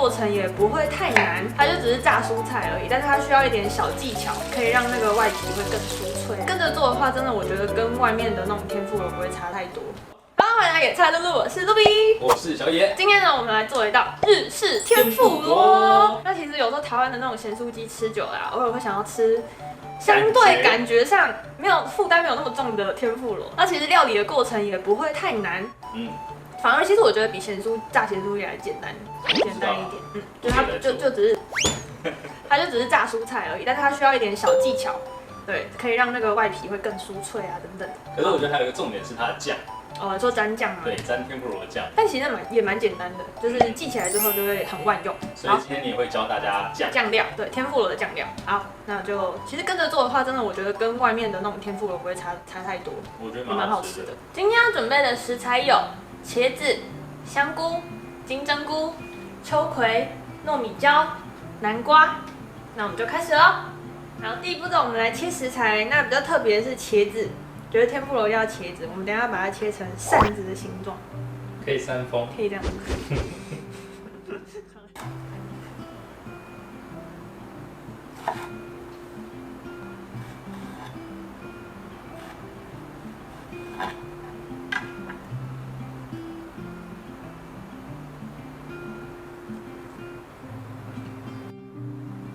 过程也不会太难，它就只是炸蔬菜而已，但是它需要一点小技巧，可以让那个外皮会更酥脆。跟着做的话，真的我觉得跟外面的那种天妇罗不会差太多。欢迎来野菜露露，我是露比，我是小野。今天呢，我们来做一道日式天妇罗。那其实有时候台湾的那种咸酥鸡吃久了啊，偶尔会想要吃相对感觉上没有负担没有那么重的天妇罗。那其实料理的过程也不会太难，反而其实我觉得比炸咸酥鸡还简单一点，就它就只是它就只是炸蔬菜而已，但是它需要一点小技巧，对，可以让那个外皮会更酥脆啊等等。可是我觉得还有一个重点是它的酱。哦，做蘸酱吗？对，蘸天妇罗酱。但其实也蛮简单的，就是记起来之后就会很万用。所以今天你也会教大家酱料，对，天妇罗的酱料。好，那就其实跟着做的话，真的我觉得跟外面的那种天妇罗不会差太多，我觉得蛮好吃的。今天要准备的食材有茄子、香菇、金针菇、秋葵、糯米椒、南瓜。那我们就开始喽。然后第一步骤，我们来切食材。那比较特别的是茄子。觉得天妇罗要茄子，我们等一下把它切成扇子的形状，可以扇风，可以这样子。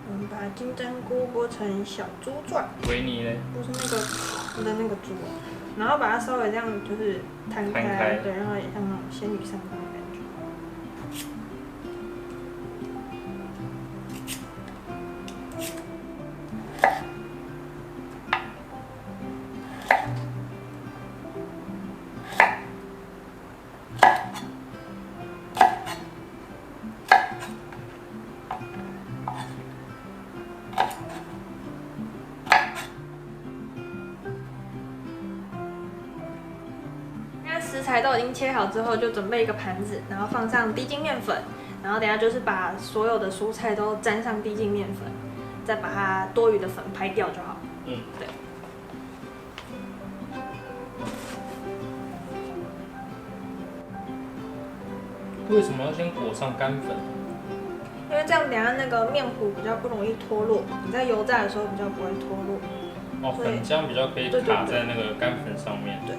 我们把金针菇剥成小珠状，维尼嘞，不是那个珠，然后把它稍微这样就是摊开，对，让它也像那种仙女散花的感觉。食材都已经切好之后，就准备一个盘子，然后放上低筋面粉，然后等下就是把所有的蔬菜都沾上低筋面粉，再把它多余的粉拍掉就好。对。为什么要先裹上干粉？因为这样等下那个面糊比较不容易脱落，你在油炸的时候比较不会脱落。哦，粉浆比较可以卡在那个干粉上面。对。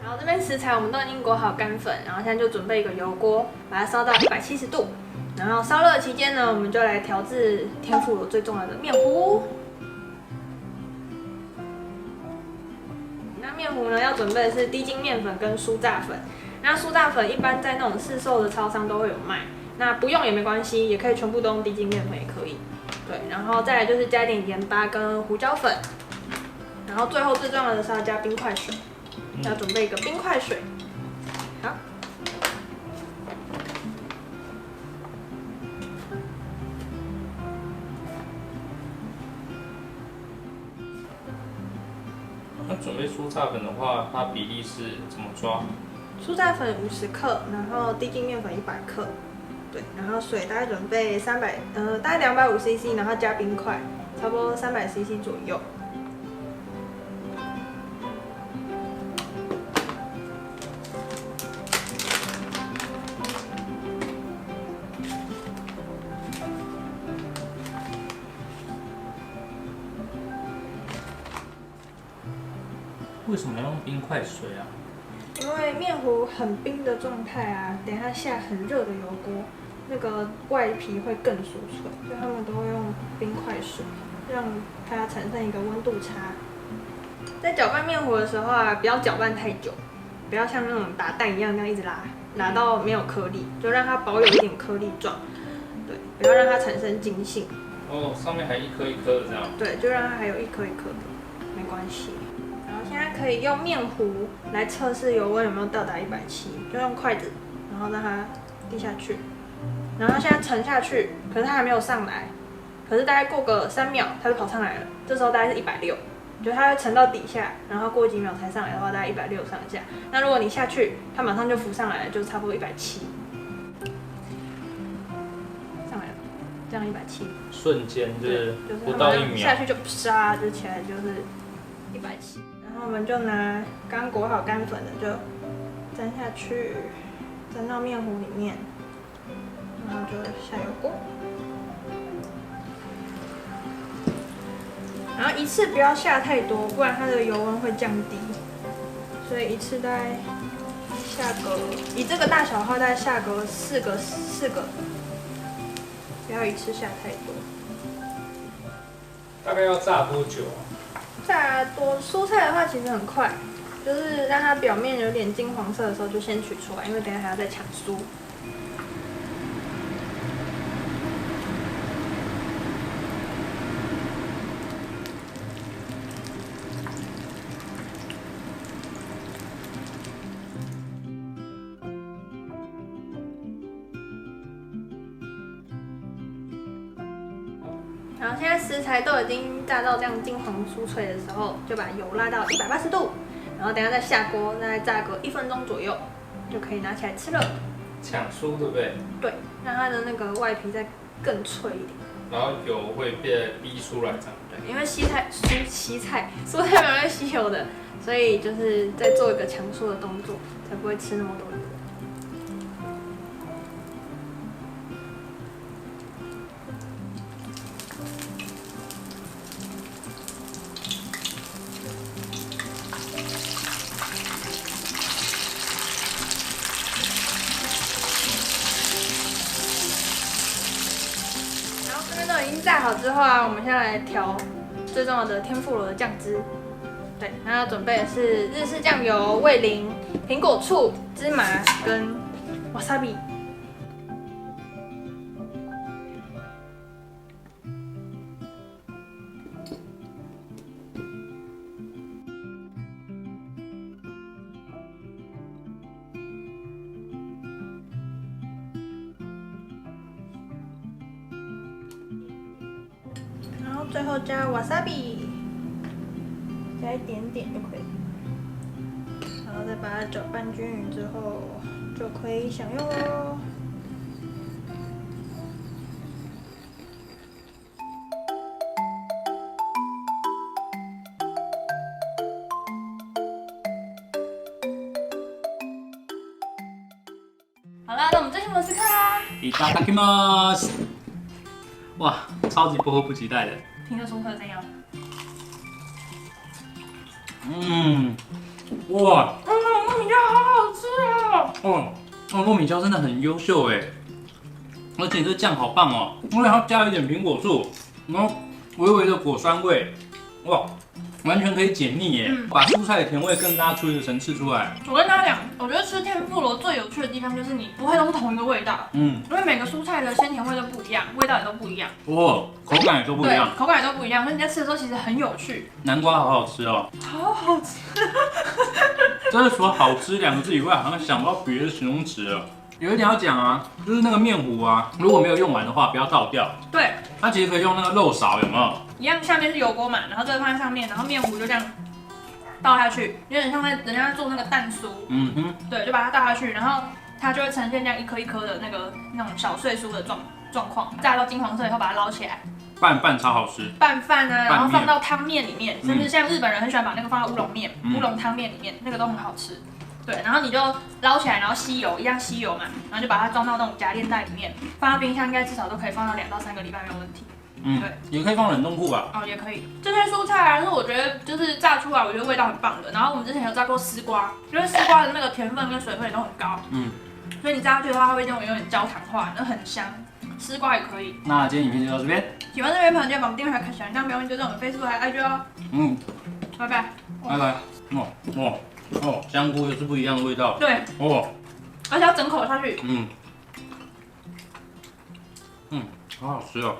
然后这边食材我们都已经裹好干粉，然后现在就准备一个油锅，把它烧到170度。然后烧热期间呢，我们就来调制天妇罗最重要的面糊。那面糊呢，要准备的是低筋面粉跟酥炸粉。那酥炸粉一般在那种市售的超商都会有卖，那不用也没关系，也可以全部都用低筋面粉也可以。对，然后再来就是加一点盐巴跟胡椒粉，然后最后最重要的是要加冰块水。要准备一个冰块水，好。那准备酥炸粉的话，它比例是怎么抓？酥炸粉50克，然后低筋面粉100克，对，然后水大概准备大概250cc， 然后加冰块，差不多300cc 左右。为什么要用冰块水啊？因为面糊很冰的状态啊，等一下下很热的油锅，那个外皮会更酥脆，所以他们都会用冰块水，让它产生一个温度差。在搅拌面糊的时候啊，不要搅拌太久，不要像那种打蛋一样那样一直拉到没有颗粒，就让它保有一点颗粒状，对，不要让它产生筋性。哦，上面还一颗一颗的这样。对，就让它还有一颗一颗的，没关系。然后现在可以用面糊来测试油温有没有到达170，就用筷子，然后让它滴下去，然后它现在沉下去，可是它还没有上来，可是大概过个3秒，它就跑上来了，这时候大概是160，就它会沉到底下，然后过几秒才上来的话，大概160上下。那如果你下去，它马上就浮上来了，就差不多170。上来了，这样170。瞬间就是就是不到1秒下去就唰就起来，就是170。然后我们就拿刚裹好干粉的就沾下去，沾到面糊里面，然后就下油锅。然后一次不要下太多，不然它的油温会降低。所以一次大概下个，以这个大小的话，大概下个4个，不要一次下太多。大概要炸多久啊？炸多蔬菜的话其实很快，就是让它表面有点金黄色的时候就先取出来，因为等一下还要再抢酥。然后现在食材都已经炸到这样金黄酥脆的时候，就把油拉到180度，然后等一下再下锅，再炸个1分钟左右，就可以拿起来吃了。抢酥对不对？对，让它的那个外皮再更脆一点。然后油会被逼出来这样。对，因为蔬菜蛮容易吸油的，所以就是再做一个抢酥的动作，才不会吃那么多油。这边都已经炸好之后啊，我们现在来调最重要的天妇罗的酱汁。对，然后要准备的是日式酱油、味淋、苹果醋、芝麻跟 wasabi。然后最后加 wasabi， 加一点点就可以，然后再把它搅拌均匀之后，就可以享用喽。好啦，那我们最新模式看啦。いただきます。哇，超级迫不及待的。听说熟客怎样？哇，糯米酱好好吃啊！糯米椒真的很优秀哎，而且这酱好棒哦，因为它加了一点苹果醋，然后微微的果酸味，哇，完全可以解腻耶，把蔬菜的甜味更拉出一个层次出来。我跟大家讲，我觉得吃天妇罗最有趣的地方就是你不会都是同一个味道，因为每个蔬菜的鲜甜味都不一样，味道也都不一样，口感也都不一样，对，口感也都不一样，所以你在吃的时候其实很有趣。南瓜好好吃哦，好好吃，真的除了好吃2个字以外，好像想不到别的形容词了。有一点要讲啊，就是那个面糊啊，如果没有用完的话，不要倒掉。对，它其实可以用那个肉勺，有没有？一样下面是油锅嘛，然后这个放在上面，然后面糊就这样倒下去，有点像在人家做那个蛋酥，对，就把它倒下去，然后它就会呈现这样一颗一颗的那种小碎酥的状况，炸到金黄色以后把它捞起来。拌饭超好吃，拌饭啊，然后放到汤面里面，甚至像日本人很喜欢把那个放到乌龙面、乌龙汤面里面，那个都很好吃。对，然后你就捞起来，然后吸油，一样吸油嘛，然后就把它装到那种夹链袋里面，放到冰箱，应该至少都可以放到2到3个礼拜没有问题。对，也可以放冷冻库吧？哦，也可以。这些蔬菜啊，是我觉得就是炸出来，我觉得味道很棒的。然后我们之前有炸过丝瓜，因为丝瓜的那个甜分跟水分也都很高，所以你炸下去的话，它会有点焦糖化，那很香。丝瓜也可以。那今天影片就到这边，喜欢这边的朋友记得把我们订阅和开小铃铛，不要忘记追踪我们 Facebook 和 IG 哦。拜拜。拜拜。香菇又是不一样的味道。对。而且要整口下去。好好吃哦。